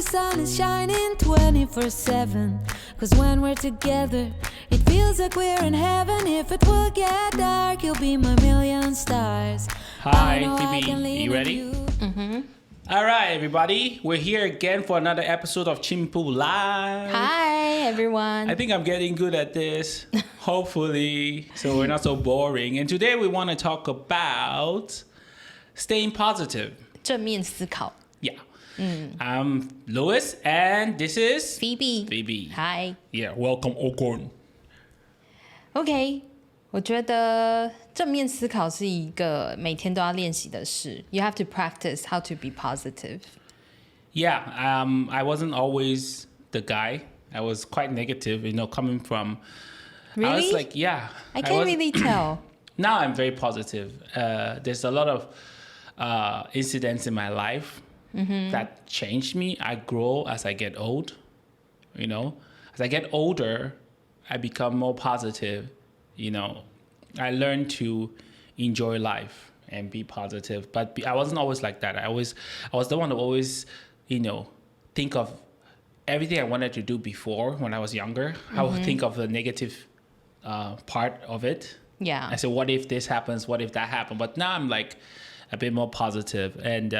sun is shining 24/7. Cause when we're together, it feels like we're in heaven. If it will get dark, you'll be my million stars. Hi, Phoebe. You ready? Mm-hmm. All right, everybody. We're here again for another episode of Qingpu Live. Hi, everyone. I think I'm getting good at this, hopefully, so we're not so boring. And today we want to talk about staying positive. 正面思考 Yeah. I'm Louis, and this is Phoebe. Hi. Yeah, welcome, Okon. OK, 我觉得正面思考是一个每天都要练习的事。You have to practice how to be positive. Yeah, I wasn't always the guy. I was quite negative, coming from... Really? I was like, yeah. I can't really tell. Now I'm very positive. There's a lot of incidents in my life that changed me. I grow as I get old, As I get older, I become more positive, I learn to enjoy life and be positive. But I wasn't always like that. I was the one who always, think of everything I wanted to do before when I was younger. I would think of the negative part of it. Yeah. I said, what if this happens? What if that happened? But now I'm like a bit more positive. And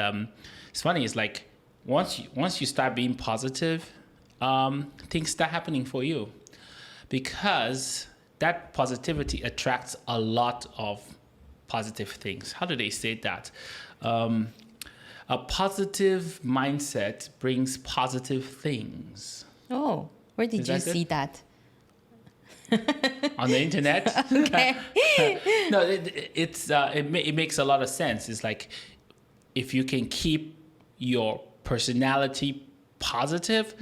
it's funny. It's like once you start being positive, things start happening for you, because that positivity attracts a lot of positive things. How do they say that? A positive mindset brings positive things. Oh, where did you see that? On the internet. Okay. No, it makes a lot of sense. It's like if you can keep your personality positive.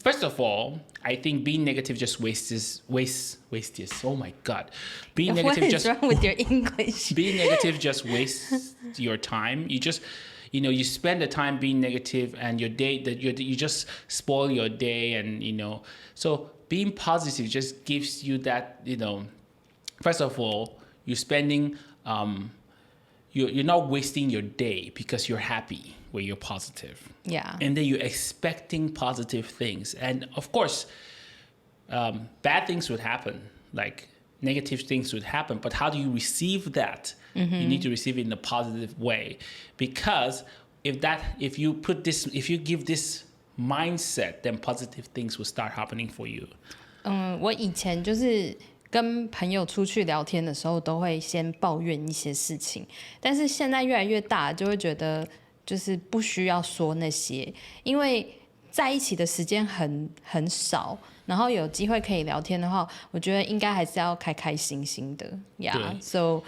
First of all, I think being negative just wastes. Oh my God, being negative what is just wrong with your English? Being negative just wastes your time. You just you spend the time being negative, and your day you just spoil your day, and so being positive just gives you that, first of all, you're spending, you're not wasting your day because you're happy when you're positive. Yeah. And then you're expecting positive things. And of course, bad things would happen, like negative things would happen. But how do you receive that? You need to receive it in a positive way. Because if you give this mindset, then positive things will start happening for you. 我以前就是跟朋友出去聊天的时候，都会先抱怨一些事情，但是现在越来越大，就会觉得就是不需要说那些，因为在一起的时间很少，然后有机会可以聊天的话，我觉得应该还是要开开心心的。Yeah, so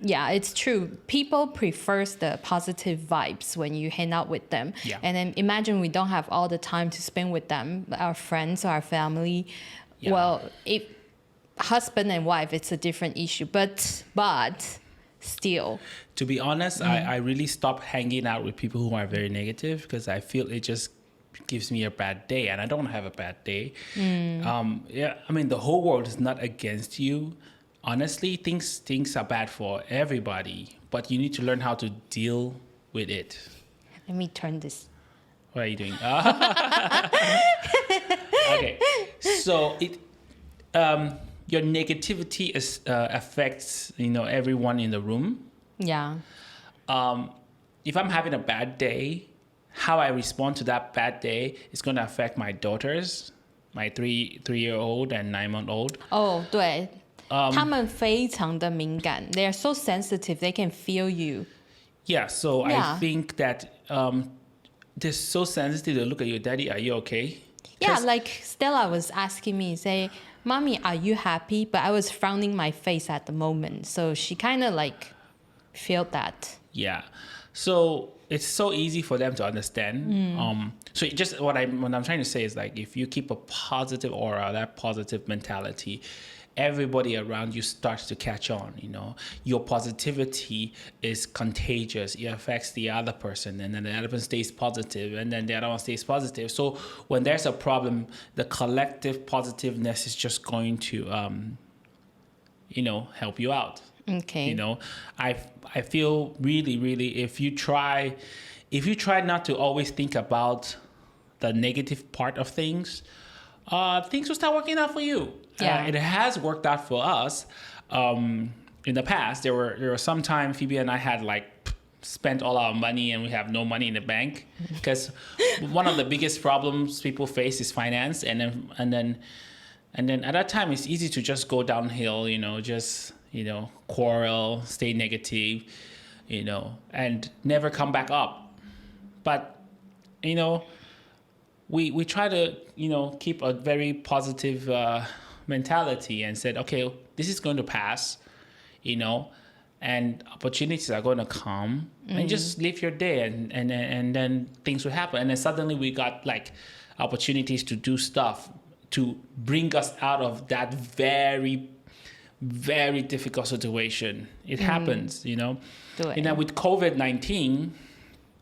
yeah, it's true. People prefers the positive vibes when you hang out with them. Yeah. And then imagine we don't have all the time to spend with them, our friends or our family. Yeah. Well, if husband and wife, it's a different issue. But still. To be honest, I really stopped hanging out with people who are very negative, because I feel it just gives me a bad day, and I don't want to have a bad day. The whole world is not against you. Honestly, things are bad for everybody, but you need to learn how to deal with it. Let me turn this. What are you doing? Okay, so your negativity affects everyone in the room. Yeah. If I'm having a bad day, how I respond to that bad day is going to affect my daughters, my 3-year-old and 9-month-old. Oh, 对。他们非常的敏感. They are so sensitive. They can feel you. Yeah, so I think that they're so sensitive to look at you. Daddy, are you okay? Yeah, like Stella was asking me, say, Mommy, are you happy? But I was frowning my face at the moment. So she kind of like felt that. Yeah. So it's so easy for them to understand. So just what I'm trying to say is, like, if you keep a positive aura, that positive mentality, everybody around you starts to catch on. Your positivity is contagious. It affects the other person, and then the other person stays positive, and then the other one stays positive. So when there's a problem, the collective positiveness is just going to help you out. Okay. I feel really, really, if you try not to always think about the negative part of things, things will start working out for you. Yeah. It has worked out for us. In the past, there were some time Phoebe and I had like spent all our money and we have no money in the bank, because one of the biggest problems people face is finance, and then at that time it's easy to just go downhill, just quarrel, stay negative, and never come back up. But we try to keep a very positive mentality and said, okay, this is going to pass, and opportunities are going to come, and just live your day, and then things will happen. And then suddenly we got like opportunities to do stuff to bring us out of that very, very difficult situation. It happens, 对。And with COVID-19,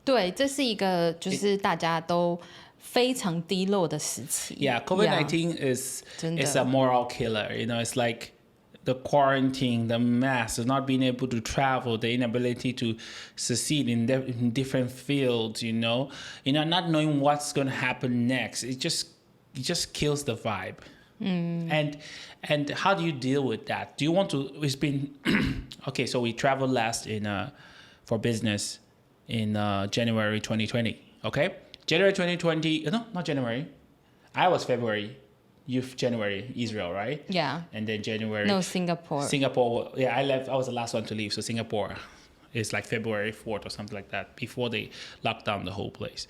对，这是一个就是大家都非常低落的时期。yeah, COVID-19 is a moral killer. It's like the quarantine, the mask, not being able to travel, the inability to succeed in different fields, not knowing what's going to happen next. It just kills the vibe. And how do you deal with that? Do you want to? It's been okay. So we traveled last for business in January 2020. Okay, January 2020. No, not January. I was February. Youth January, Israel, right? Yeah. And then January. No, Singapore. Singapore. Yeah, I left. I was the last one to leave. So Singapore is like February 4th or something like that, before they locked down the whole place.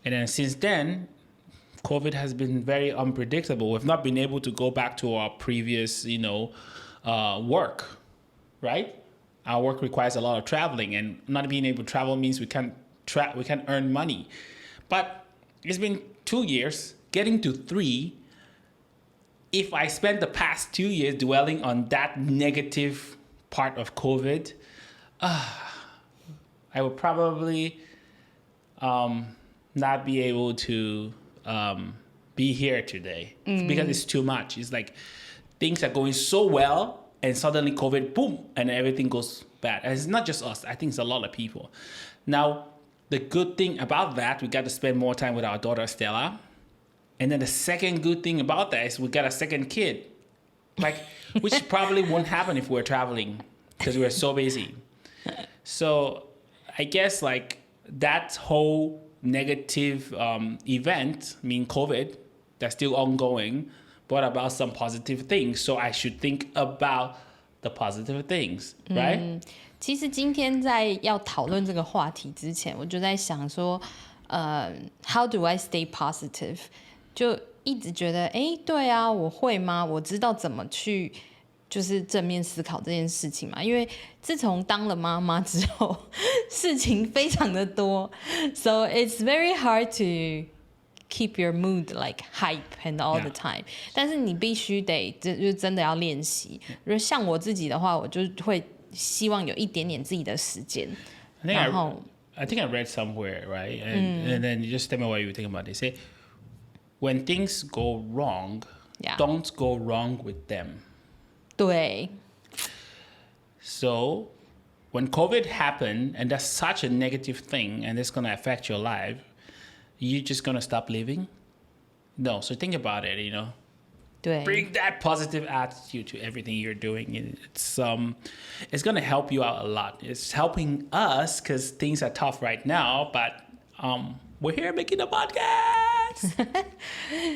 And then since then, COVID has been very unpredictable. We've not been able to go back to our previous, work, right? Our work requires a lot of traveling, and not being able to travel means we can't earn money. But it's been 2 years, getting to 3. If I spent the past 2 years dwelling on that negative part of COVID, I would probably not be able to be here today, because it's too much. It's like things are going so well, and suddenly COVID, boom, and everything goes bad. And it's not just us. I think it's a lot of people. Now, the good thing about that, we got to spend more time with our daughter, Stella. And then the second good thing about that is we got a second kid, which probably won't happen if we're traveling, because we're so busy. So I guess that whole negative event, COVID, that's still ongoing, brought about some positive things. So I should think about the positive things, right? 其实今天在要讨论这个话题之前，我就在想说，how do I stay positive？ 就一直觉得，对啊，我会吗？我知道怎么去就是正面思考这件事情嘛。因为自从当了妈妈之后，事情非常的多 ，so it's very hard to keep your mood like hype and all the time. 但是你必须得就真的要练习。如果像我自己的话，我就会希望有一点点自己的时间。然后 I think I read somewhere, right? And then you just tell me what you think about it. Say, when things go wrong, don't go wrong with them. 对。So when COVID happened, and that's such a negative thing, and it's going to affect your life, you're just going to stop living? No. So think about it,对。 Bring that positive attitude to everything you're doing. It's going to help you out a lot. It's helping us because things are tough right now, but we're here making a podcast.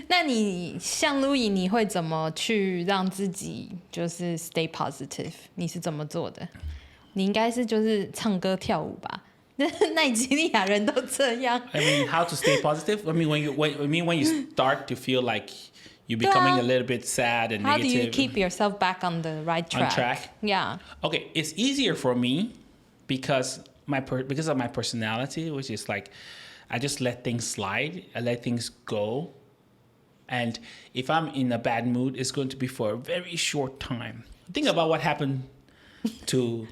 那你像 Louis， 你会怎么去让自己就是 stay positive？ 你是怎么做的？你应该是就是唱歌跳舞吧？奈及利亚人都这样。I mean, how to stay positive? I mean, when you start to feel like you're becoming a little bit sad and How negative. do you keep yourself back on the right track? On track? Yeah. Okay, it's easier for me because of my personality, which is like I just let things slide. I let things go. And if I'm in a bad mood, it's going to be for a very short time. Think about what happened to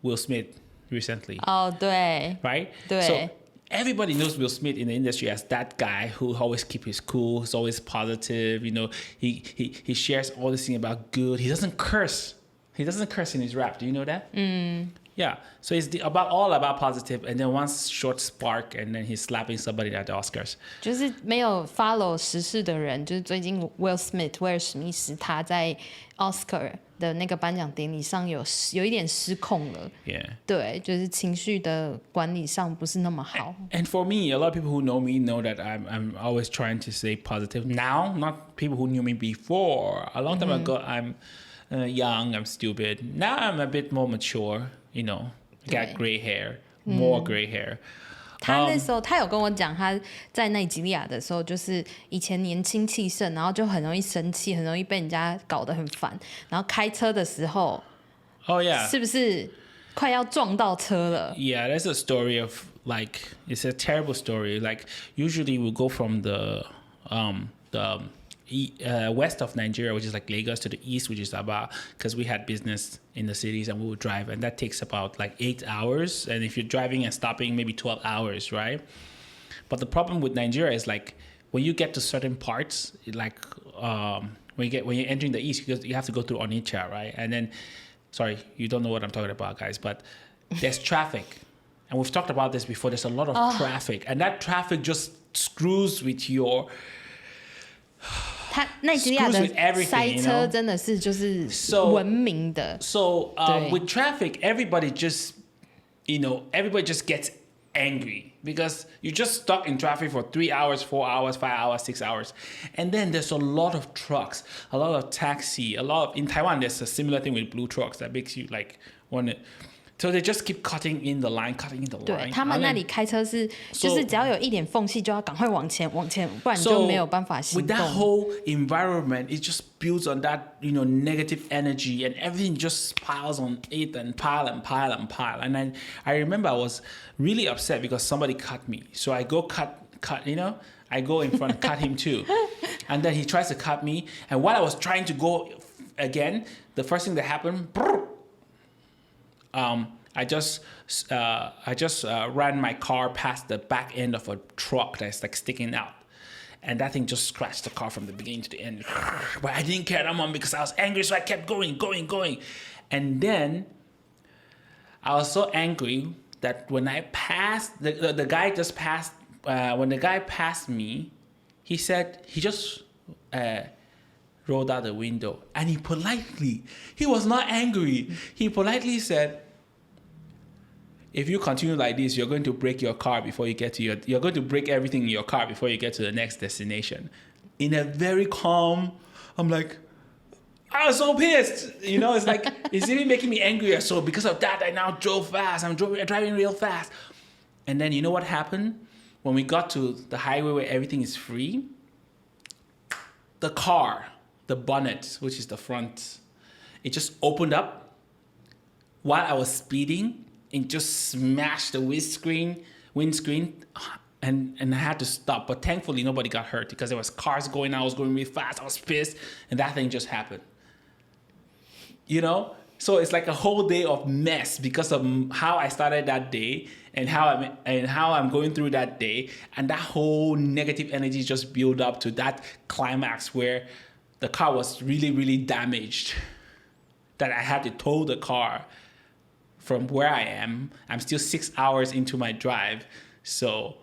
Will Smith recently. Oh, 对。 Right? 对。 So everybody knows Will Smith in the industry as that guy who always keep his cool, who's always positive, he shares all this thing about good. He doesn't curse. He doesn't curse in his rap. Do you know that? Yeah, so it's all about positive, and then one short spark, and then he's slapping somebody at the Oscars. 就是没有 follow 时事的人，就是最近威尔史密斯他在 Oscar 的那个颁奖典礼上有一点失控了。Yeah. 对，就是情绪的管理上不是那么好。And for me, a lot of people who know me know that I'm always trying to stay positive. Now, not people who knew me before. A long time ago, I'm young, I'm stupid. Now I'm a bit more mature, you know, got gray hair, more gray hair. 他那时候他有跟我讲，他在奈及利亚的时候，就是以前年轻气盛，然后就很容易生气，很容易被人家搞得很烦。然后开车的时候， Oh yeah, 是不是快要撞到车了？ Yeah, that's a story of like it's a terrible story. Like usually we go from the west of Nigeria, which is like Lagos, to the east, which is Aba, because we had business in the cities and we would drive, and that takes about like 8 hours. And if you're driving and stopping, maybe 12 hours, right? But the problem with Nigeria is like when you get to certain parts, like when you're entering the east, you have to go through Onitsha, right? And then, sorry, you don't know what I'm talking about, guys, but there's traffic. And we've talked about this before. There's a lot of traffic, and that traffic just screws with your. 他奈及利亚的塞车真的是就是闻名的。So with traffic, everybody just gets angry because you're just stuck in traffic for 3 hours, 4 hours, 5 hours, 6 hours. And then there's a lot of trucks, a lot of taxi, in Taiwan, there's a similar thing with blue trucks that makes you like want to. So they just keep cutting in the line. 对，他们那里开车是，就是只要有一点缝隙就要赶快往前，不然就没有办法行动。With that whole environment, it just builds on that, negative energy, and everything just piles on it and pile. And then I remember I was really upset because somebody cut me. So I go cut, I go in front, cut him too. And then he tries to cut me. And while I was trying to go again, the first thing that happened, I just ran my car past the back end of a truck that's like sticking out, and that thing just scratched the car from the beginning to the end. But I didn't care that much because I was angry, so I kept going. And then I was so angry that when I passed, the guy just passed. When the guy passed me, he just rolled out the window, and he was not angry. He politely said, if you continue like this, you're going to break your car before you get to you're going to break everything in your car before you get to the next destination. In a very calm, I'm like, I was so pissed. It's like, it's even making me angrier. So because of that, I now drove fast. I'm driving real fast. And then you know what happened? When we got to the highway where everything is free, the car, the bonnet, which is the front, it just opened up while I was speeding. And just smashed the windscreen, and I had to stop. But thankfully, nobody got hurt because there was cars going. I was going really fast. I was pissed, and that thing just happened. So it's like a whole day of mess because of how I started that day and how I'm going through that day, and that whole negative energy just built up to that climax where the car was really, really damaged. That I had to tow the car. From where I am, I'm still 6 hours into my drive, so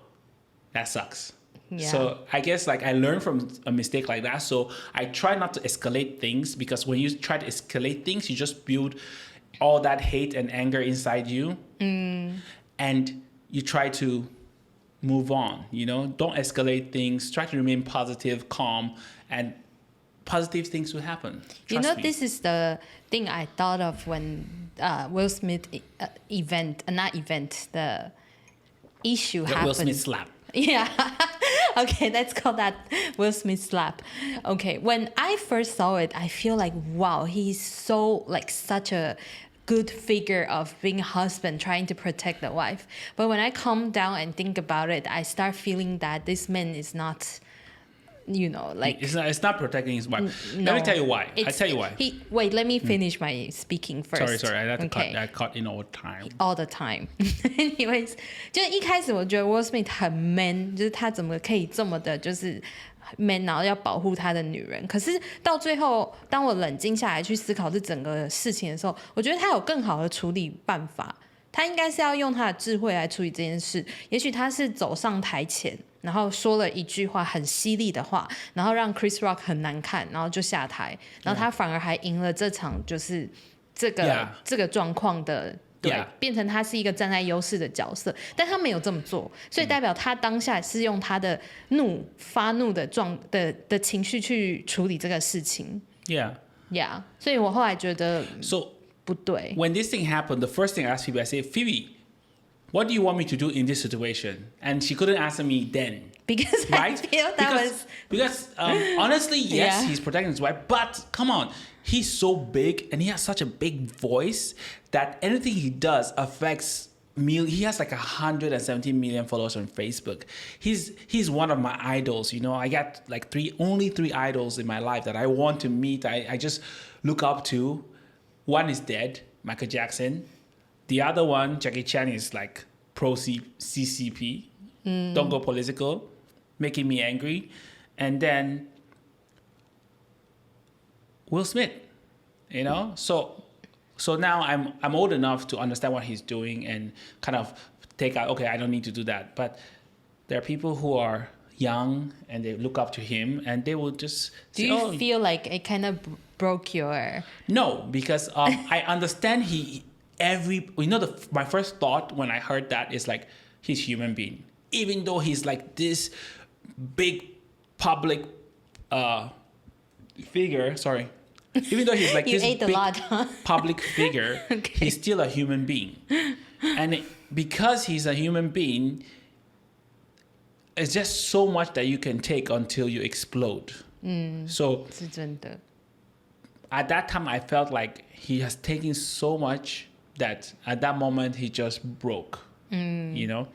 that sucks. Yeah. So I guess like I learned from a mistake like that. So I try not to escalate things, because when you try to escalate things, you just build all that hate and anger inside you, and you try to move on. Don't escalate things. Try to remain positive, calm, and positive things will happen. Trust me. This is the thing I thought of when Will Smith the issue happened. Will Smith slap. Yeah. Okay, let's call that Will Smith slap. Okay, when I first saw it, I feel like, wow, he's so like such a good figure of being a husband trying to protect the wife. But when I calm down and think about it, I start feeling that this man is not you know, like it's not protecting his wife. Let me tell you why. I tell you why. Wait, let me finish my speaking first. Sorry, I had to I cut in all the time. Anyways, 就一开始我觉得 Will Smith 很 man， 就是他怎么可以这么的，就是。man， 然后要保护他的女人，可是到最后，当我冷静下来去思考这整个事情的时候，我觉得他有更好的处理办法。他应该是要用他的智慧来处理这件事。也许他是走上台前，然后说了一句话很犀利的话，然后让 Chris Rock 很难看，然后就下台，然后他反而还赢了这场，就是这个状况的。对，变成他是一个站在优势的角色，但他没有这么做，所以代表他当下是用他的发怒的情绪去处理这个事情。Yeah， 所以我后来觉得不对。When this thing happened, the first thing I asked Phoebe, I said, Phoebe, what do you want me to do in this situation? And she couldn't answer me then. Because right? I feel because honestly, yes, he's protecting his wife, but come on. He's so big and he has such a big voice that anything he does affects me. He has like 117 million followers on Facebook. He's one of my idols. You know, I got like only three idols in my life that I want to meet. I just look up to. One is dead, Michael Jackson. The other one, Jackie Chan, is like pro CCP. Don't go political, making me angry. And then Will Smith, you know? So now I'm old enough to understand what he's doing and kind of take out, okay, I don't need to do that. But there are people who are young and they look up to him and they will just do you feel like it kind of broke your... No, because I understand my first thought when I heard that is like, he's a human being. Even though he's like this big public figure, sorry. Even though he's like this big public figure, okay. He's still a human being. And because he's a human being, it's just so much that you can take until you explode. So at that time, I felt like he has taken so much that at that moment, he just broke, you know?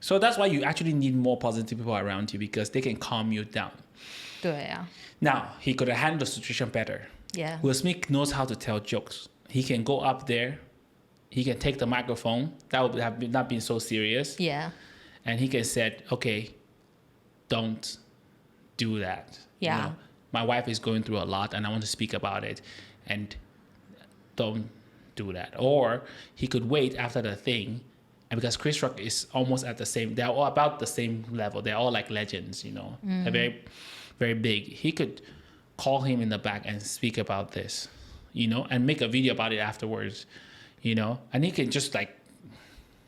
So that's why you actually need more positive people around you because they can calm you down. 对啊。Now, he could have handled the situation better. Yeah. Will Smith knows how to tell jokes. He can go up there. He can take the microphone. That would have not been so serious. Yeah. And he can say, okay, don't do that. Yeah. You know, my wife is going through a lot and I want to speak about it. And don't do that. Or he could wait after the thing. And because Chris Rock is almost at they're all about the same level. They're all like legends, you know. They're very, very big. He could call him in the back and speak about this, you know, and make a video about it afterwards, you know. And he can just like,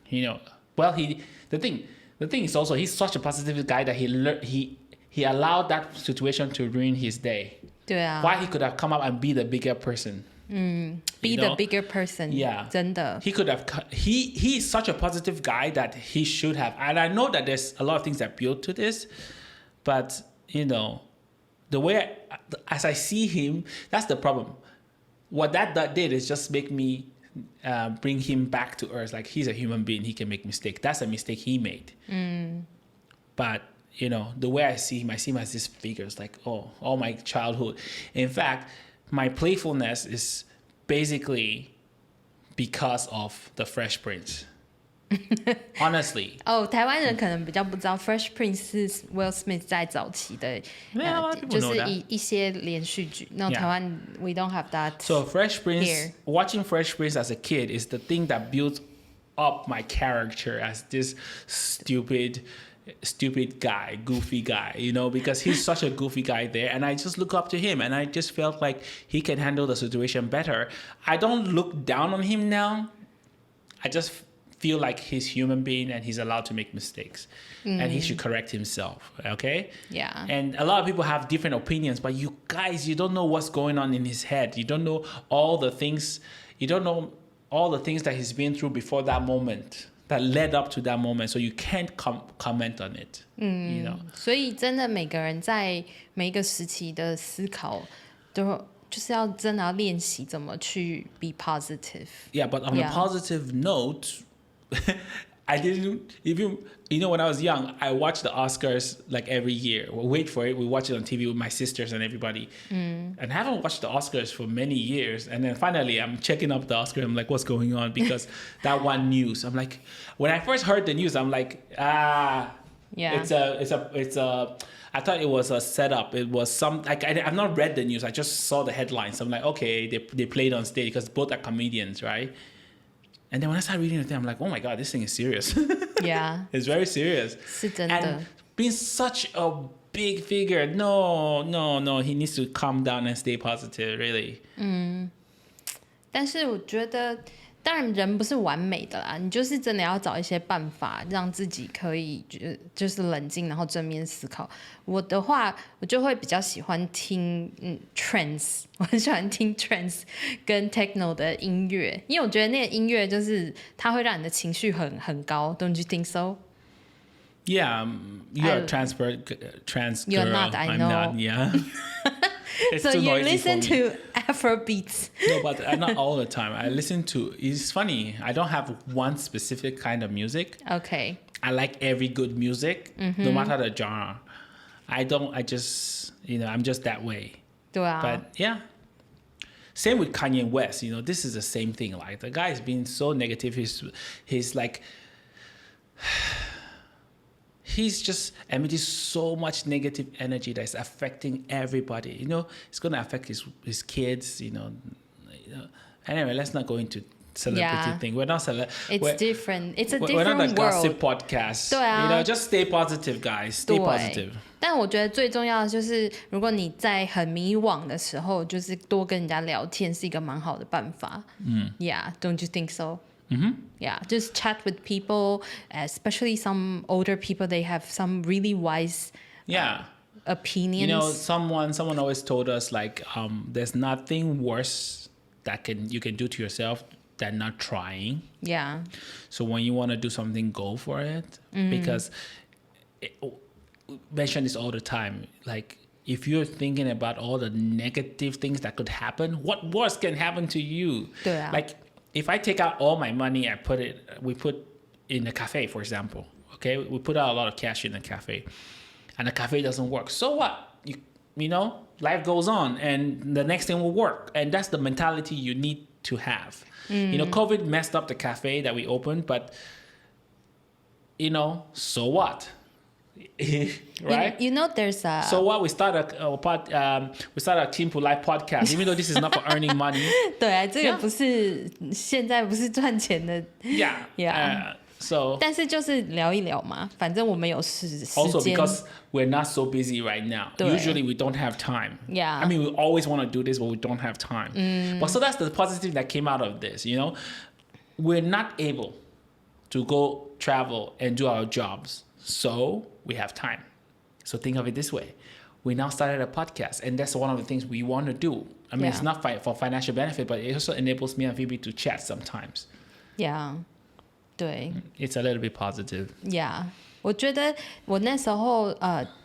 you know, well, the thing is also he's such a positive guy that he allowed that situation to ruin his day. 对啊。Why he could have come up and be the bigger person. Be the bigger person. Yeah. 真的。He could have. He's such a positive guy that he should have. And I know that there's a lot of things that built to this, but you know, the way as I see him, that's the problem. What that did is just make me bring him back to earth. Like he's a human being. He can make mistakes. That's a mistake he made. But you know, the way I see him as this figure. It's like, all my childhood. In fact, my playfulness is basically because of the Fresh Prince. Honestly. 台湾人可能比较不知道 Fresh Prince 是 Will Smith 在早期的，就是一些连续剧。No, 台湾 we don't have that. So Fresh Prince, here. Watching Fresh Prince as a kid is the thing that built up my character as this stupid guy, goofy guy, you know, because he's such a goofy guy there. And I just look up to him and I just felt like he can handle the situation better. I don't look down on him now. I just feel like he's a human being and he's allowed to make mistakes and he should correct himself. Okay. Yeah. And a lot of people have different opinions, but you guys, you don't know what's going on in his head. You don't know all the things that he's been through before that moment. That led up to that moment, so you can't comment on it. You know. 所以真的每个人在每一个时期的思考，就是要真的要练习怎么去 be positive. Yeah, but on a positive note, I didn't even, when I was young, I watched the Oscars like every year. We'll wait for it. We watch it on TV with my sisters and everybody. And I haven't watched the Oscars for many years. And then finally, I'm checking up the Oscar. I'm like, what's going on? Because that one news. I'm like, when I first heard the news, I'm like, yeah. It's a. I thought it was a setup. It was some. Like I've not read the news. I just saw the headlines. I'm like, okay, they played on stage because both are comedians, right? And then when I started reading the thing, I'm like, oh my God, this thing is serious. Yeah. It's very serious. 是真的。And being such a big figure, no, he needs to calm down and stay positive, really. 但是我觉得，当然人不是完美的啦，你就是真的要找一些办法，让自己可以就是冷静，然后正面思考。我的话，我就会比较喜欢听trance， 我很喜欢听 trance 跟 techno 的音乐，因为我觉得那个音乐就是它会让你的情绪很高 ，Don't you think so? Yeah, you're a trans girl. You're not, I know. I'm not, yeah. It's So too you noisy listen for me. to Afro beats. No, but not all the time. I listen to. It's funny. I don't have one specific kind of music. Okay. I like every good music, no matter the genre. I just, I'm just that way. 对啊。 But yeah. Same with Kanye West. This is the same thing. Like the guy's been so negative. He's like. He's just emitting so much negative energy that's affecting everybody. It's going to affect his kids. Anyway, let's not go into celebrity thing. We're not It's different. It's a different world. We're not a gossip podcast. 对啊。Just stay positive, guys. Stay positive. 但我觉得最重要的就是，如果你在很迷惘的时候，就是多跟人家聊天是一个蛮好的办法。Yeah, don't you think so? Yeah, just chat with people, especially some older people. They have some really wise opinions. Someone always told us like, there's nothing worse that you can do to yourself than not trying. Yeah. So when you want to do something, go for it. Because we mention this all the time. Like, if you're thinking about all the negative things that could happen, what worse can happen to you? 对啊。 Like, if I take out all my money, we put in a cafe, for example. Okay, we put out a lot of cash in the cafe, and the cafe doesn't work. So what? Life goes on, and the next thing will work, and that's the mentality you need to have. COVID messed up the cafe that we opened, but so what? Right? There's a. So what? We started a Qingpu Live podcast, even though this is not for earning money. 对啊，这个不是现在不是赚钱的。Yeah. So. 但是就是聊一聊嘛，反正我们有时间。Also because we're not so busy right now. 对。 Usually we don't have time. Yeah. I mean, we always want to do this, but we don't have time. But so that's the positive that came out of this. We're not able to go travel and do our jobs. So we have time. So think of it this way. We now started a podcast, and that's one of the things we want to do. I mean, it's not for financial benefit, but it also enables me and Phoebe to chat sometimes. Yeah. 对。 It's a little bit positive. Yeah. 我觉得我那时候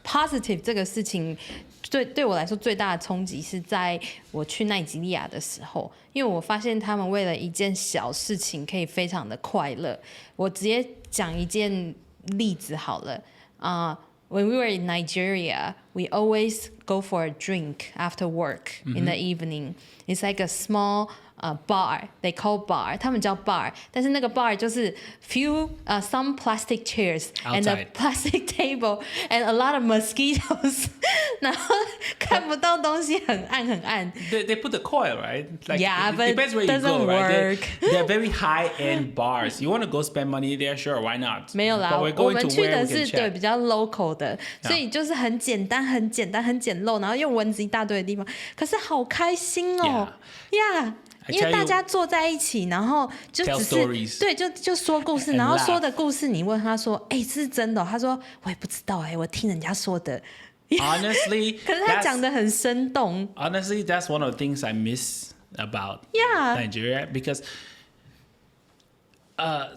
positive 这个事情对我来说最大的冲击是在我去奈及利亚的时候，因为我发现他们为了一件小事情可以非常的快乐。我直接讲一件例子好了。When we were in Nigeria, we always go for a drink after work in the evening. It's like a small bar. They call bar. 他们叫 bar. 但是那个 bar 就是 some plastic chairs and a plastic table and a lot of mosquitoes. 然后看不到东西，很暗很暗。They put the coil, right? Like, yeah, but it depends where it doesn't you go, work. Right? They're very high-end bars. You want to go spend money there? Sure, why not? 没有啦， But we're 我 going 们 to 去 where 的 we can 是对 chat. 比较 local 的，所以就是很简单、很简单、很简陋，然后又蚊子一大堆的地方，可是好开心哦呀！因为大家坐在一起，然后就只是对，就说故事，然后说的故事，你问他说：“哎，这是真的哦？”他说：“我也不知道哎，我听人家说的。” Honestly, 可是他讲得很生动。Honestly, that's one of the things I miss about Nigeria because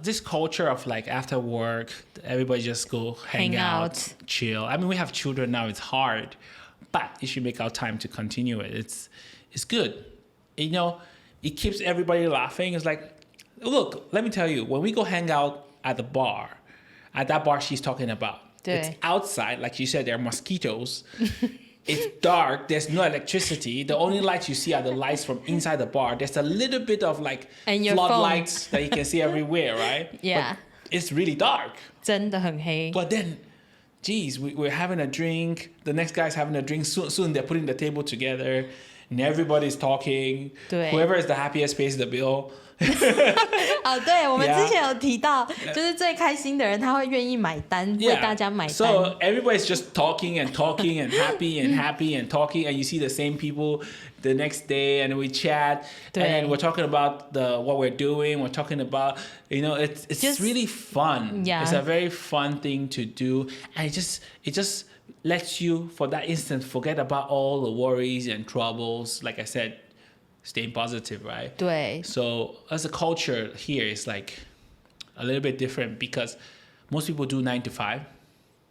this culture of like after work, everybody just go hang out, chill. I mean, we have children now; it's hard, but you should make out time to continue it. It's good, It keeps everybody laughing. It's like, look, let me tell you, when we go hang out at the bar. At that bar she's talking about. 对。 It's outside, like you said, there are mosquitoes. It's dark. There's no electricity. The only lights you see are the lights from inside the bar. There's a little bit of like floodlights that you can see everywhere, right? Yeah. But it's really dark. 真的很黑。 But then, geez, we're having a drink. The next guy's having a drink. Soon they're putting the table together, and everybody's talking. 对。 Whoever is the happiest pays the bill. 哦，对，我们之前有提到，就是最开心的人，他会愿意买单，为大家买单。 So everybody's just talking and talking and happy and happy and talking, and you see the same people the next day, and we chat, and we're talking about what we're doing. We're talking about, it's just really fun. Yeah. It's a very fun thing to do, and it just lets you, for that instant, forget about all the worries and troubles. Like I said, staying positive, right? 对。 So as a culture here, it's like a little bit different because most people do 9 to 5.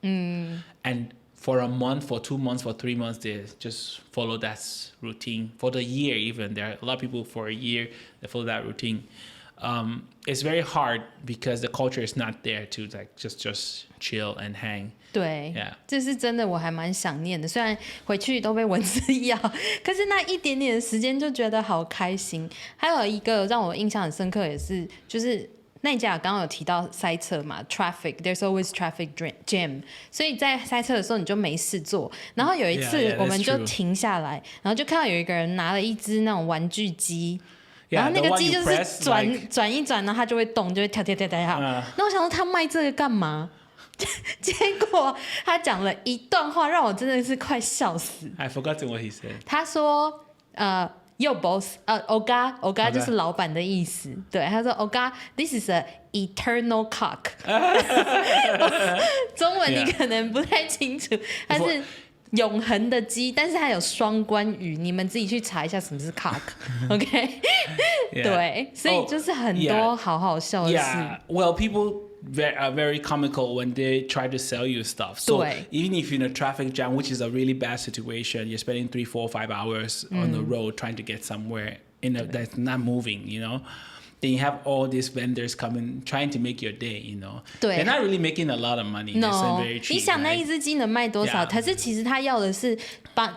And for a month, for 2 months, for 3 months, they just follow that routine. For the year even, there are a lot of people for a year that follow that routine. It's very hard because the culture is not there to like just chill and hang. 对， Yeah. 这是真的，我还蛮想念的。虽然回去都被蚊子咬，可是那一点点的时间就觉得好开心。还有一个让我印象很深刻，也是就是那家刚刚有提到塞车嘛 ，traffic，there's always traffic jam， 所以在塞车的时候你就没事做。然后有一次我们就停下来，然后就看到有一个人拿了一只那种玩具机。 然后那个机就是转一转，然后它就会动，就会跳。那我想说他卖这个干嘛？结果他讲了一段话，让我真的是快笑死。I forgot what he said. 他说，Yo boss， Oga 就是老板的意思。对，他说 Oga，this is a eternal cock 。中文你可能不太清楚，它是永恒的鸡，但是它有双关语，你们自己去查一下什么是 cock。OK， 对，所以就是很多好好笑的事。Yeah, well, people are very comical when they try to sell you stuff. So even if you're in a traffic jam, which is a really bad situation, you're spending 3, 4, 5 hours on the road trying to get somewhere that's not moving, Then you have all these vendors coming, trying to make your day, They're not really making a lot of money. No. They're very cheap, 你想那一只鸡能卖多少？ 可是其实他要的是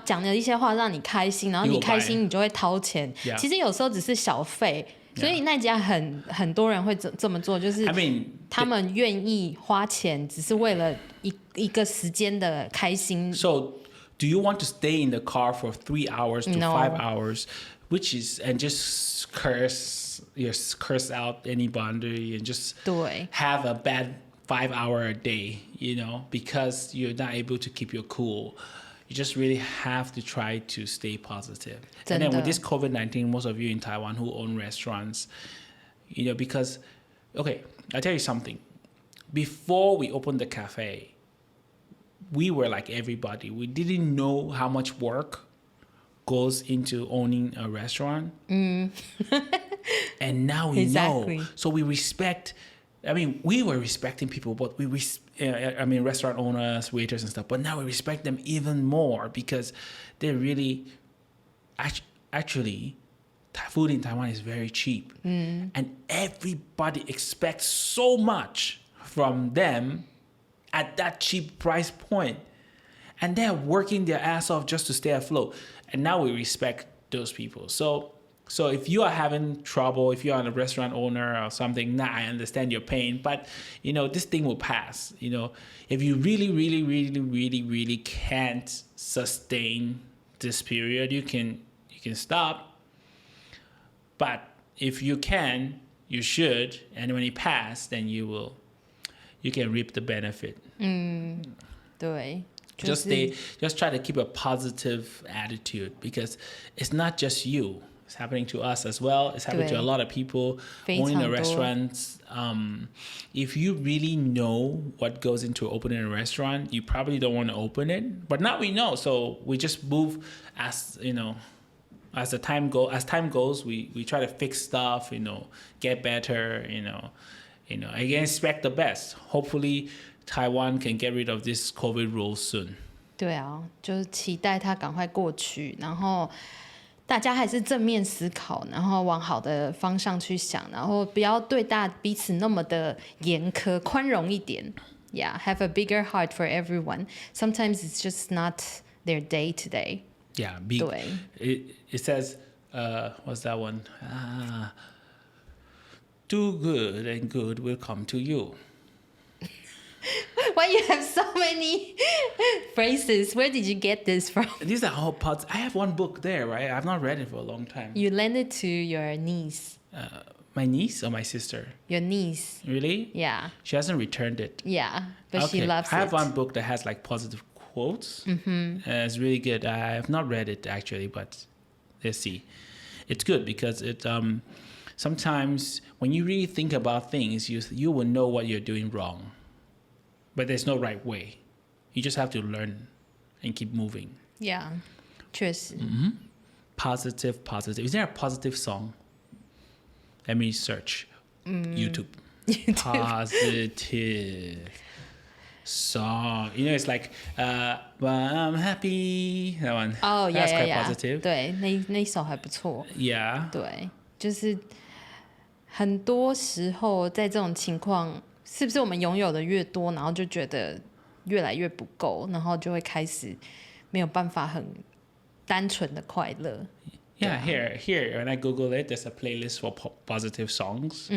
讲的一些话让你开心，然后你开心你就会掏钱。其实有时候只是小费。所以那家很多人会这么做，就是他们愿意花钱，只是为了一个时间的开心。 So, do you want to stay in the car for 3 hours to 5 hours, and just curse out any boundary and just have a bad 5 hour a day, because you're not able to keep your cool. You just really have to try to stay positive. And then with this COVID-19, most of you in Taiwan who own restaurants, because, okay, I'll tell you something. Before we opened the cafe, we were like everybody. We didn't know how much work goes into owning a restaurant. And now we know. So we respect... we were respecting people, but restaurant owners, waiters and stuff, but now we respect them even more because they're really, actually, food in Taiwan is very cheap. And everybody expects so much from them at that cheap price point. And they're working their ass off just to stay afloat. And now we respect those people. So if you are having trouble, if you're a restaurant owner or something, I understand your pain, but this thing will pass. If you really, really, really, really, really can't sustain this period, you can stop. But if you can, you should, and when it passes, then you can reap the benefit. 对。Just try to keep a positive attitude because it's not just you. It's happening to us as well. It's happening to a lot of people owning the restaurants. If you really know what goes into opening a restaurant, you probably don't want to open it. But now we know, so we just move as time goes. We try to fix stuff. Get better. I expect the best. Hopefully, Taiwan can get rid of this COVID rules soon. 对啊，就是期待它赶快过去，然后。大家还是正面思考，然后往好的方向去想，然后不要对彼此那么的严苛，宽容一点。Yeah, have a bigger heart for everyone. Sometimes it's just not their day today. Yeah, 对。It says, what's that one? Do good and good will come to you. Why you have so many phrases? Where did you get this from? These are all parts. I have one book there, right? I've not read it for a long time. You lend it to your niece. My niece or my sister? Your niece. Really? Yeah. She hasn't returned it. Yeah, but Okay. she loves it. I have one book that has like positive quotes. It's really good. I have not read it actually, but let's see. It's good because it sometimes when you really think about things, you will know what you're doing wrong. But there's no right way. You just have to learn and keep moving. Yeah, 确实。Positive. Is there a positive song? Let me search YouTube. Positive song. You know, it's like, I'm happy. That one. Oh, yeah, That's quite yeah. positive. 对，那一首还不错。Yeah. 对，就是很多时候在这种情况，是不是我们拥有的越多，然后就觉得越来越不够，然后就会开始没有办法很单纯的快乐。Yeah, here. When I Google it, there's a playlist for positive songs.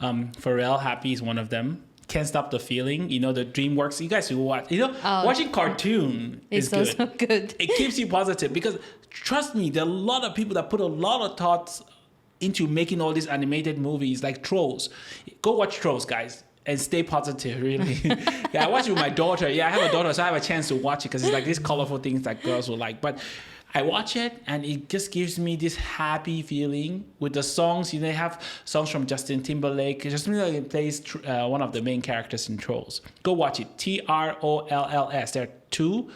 Pharrell Happy is one of them. Can't Stop the Feeling. You know, the DreamWorks. You guys should watch. You know, watching cartoon is good. It's also good. It keeps you positive because, trust me, there are a lot of people that put a lot of thoughts into making all these animated movies like Trolls. Go watch Trolls, guys. And stay positive, really. Yeah, I watch it with my daughter. Yeah, I have a daughter, so I have a chance to watch it because it's like these colorful things that girls will like. But I watch it and it just gives me this happy feeling with the songs. You know, they have songs from Justin Timberlake. Justin Timberlake plays one of the main characters in Trolls. Go watch it. Trolls. There are two,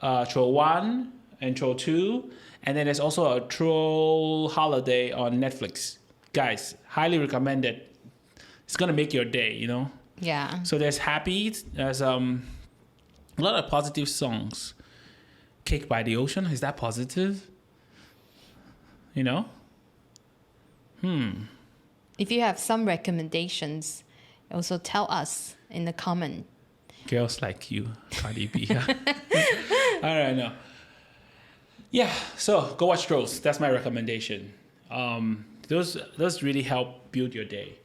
Troll 1 and Troll 2. And then there's also a Troll Holiday on Netflix. Guys, highly recommend it. It's going to make your day, you know? Yeah. So there's happy. There's a lot of positive songs. Cake by the Ocean, is that positive? You know? If you have some recommendations, also tell us in the comment. Girls like you, Cardi B. All right, no. Yeah, so go watch Trolls. That's my recommendation. Those really help build your day.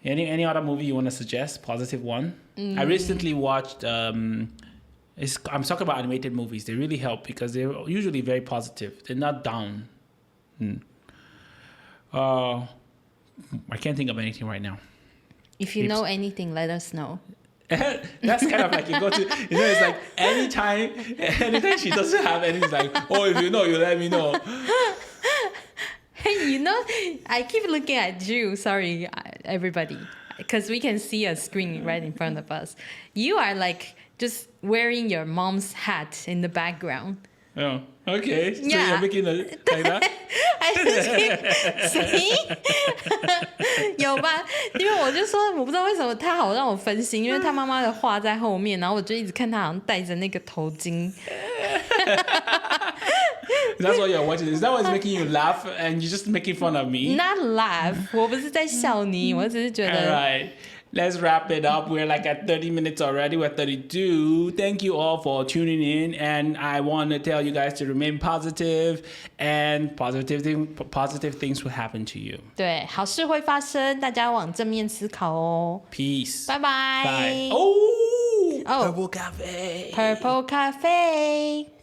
Any other movie you want to suggest? Positive one? I recently watched... I'm talking about animated movies. They really help because they're usually very positive. They're not down. I can't think of anything right now. If you know anything, let us know. That's kind of like you go to, you know, it's like anytime she doesn't have anything, it's like, oh, if you know, you let me know. Hey, you know, I keep looking at you. Sorry, everybody, because we can see a screen right in front of us. You are like just wearing your mom's hat in the background. Oh, okay. So Yeah. you're making a like that? I just see 有吧？因为我就说我不知道为什么他好让我分心，因为他妈妈的画在后面，然后我就一直看他好像戴着那个头巾。That's what you're watching. Is that what's making you laugh and you're just making fun of me? Not laugh， 我不是在笑你，我只是觉 All 得。 right. Let's wrap it up. We're like at 30 minutes already. We're at 32. Thank you all for tuning in. And I want to tell you guys to remain positive and positive things will happen to you. 对，好事会发生，大家往正面思考哦。 Peace. 拜拜。 Bye. Oh, Oh. Purple Cafe. Purple Cafe。